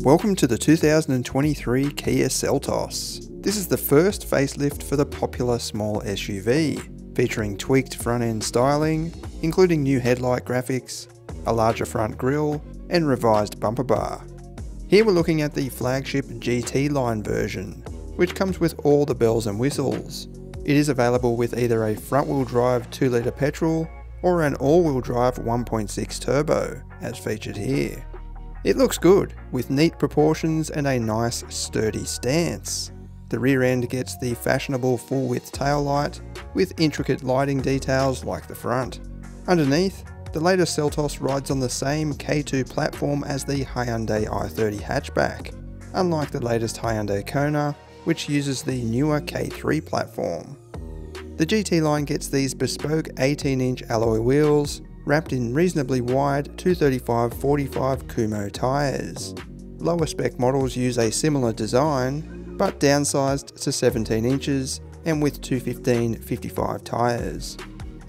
Welcome to the 2023 Kia Seltos. This is the first facelift for the popular small SUV, featuring tweaked front-end styling, including new headlight graphics, a larger front grille, and revised bumper bar. Here we're looking at the flagship GT-Line version, which comes with all the bells and whistles. It is available with either a front-wheel drive 2-litre petrol or an all-wheel drive 1.6 turbo, as featured here. It looks good, with neat proportions and a nice sturdy stance. The rear end gets the fashionable full-width taillight, with intricate lighting details like the front. Underneath, the latest Celtos rides on the same K2 platform as the Hyundai i30 hatchback, unlike the latest Hyundai Kona, which uses the newer K3 platform. The GT-Line gets these bespoke 18-inch alloy wheels, wrapped in reasonably wide 235/45 Kumo tyres. Lower spec models use a similar design, but downsized to 17 inches and with 215/55 tyres.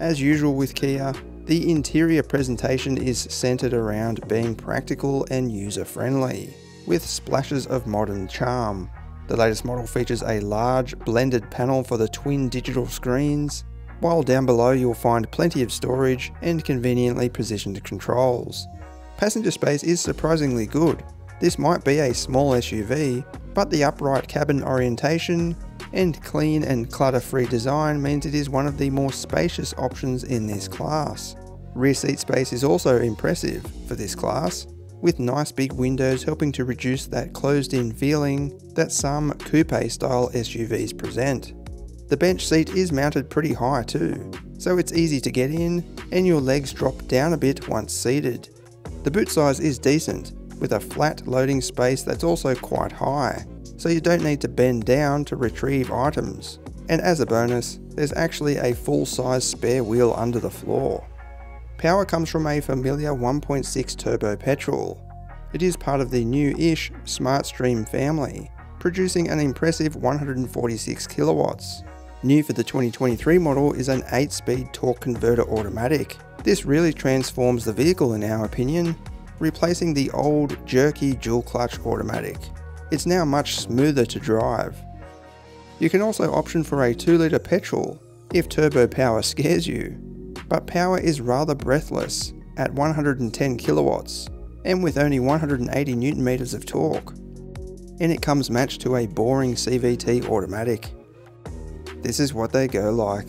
As usual with Kia, the interior presentation is centred around being practical and user-friendly, with splashes of modern charm. The latest model features a large blended panel for the twin digital screens, while down below you'll find plenty of storage and conveniently positioned controls. Passenger space is surprisingly good. This might be a small SUV, but the upright cabin orientation and clean and clutter-free design means it is one of the more spacious options in this class. Rear seat space is also impressive for this class, with nice big windows helping to reduce that closed-in feeling that some coupe-style SUVs present. The bench seat is mounted pretty high too, so it's easy to get in and your legs drop down a bit once seated. The boot size is decent, with a flat loading space that's also quite high, so you don't need to bend down to retrieve items. And as a bonus, there's actually a full-size spare wheel under the floor. Power comes from a familiar 1.6 turbo petrol. It is part of the new-ish SmartStream family, producing an impressive 146 kilowatts. New for the 2023 model is an 8-speed torque converter automatic. This really transforms the vehicle in our opinion, replacing the old jerky dual clutch automatic. It's now much smoother to drive. You can also option for a 2-litre petrol if turbo power scares you, but power is rather breathless at 110 kilowatts and with only 180 Newton meters of torque. And it comes matched to a boring CVT automatic. This is what they go like.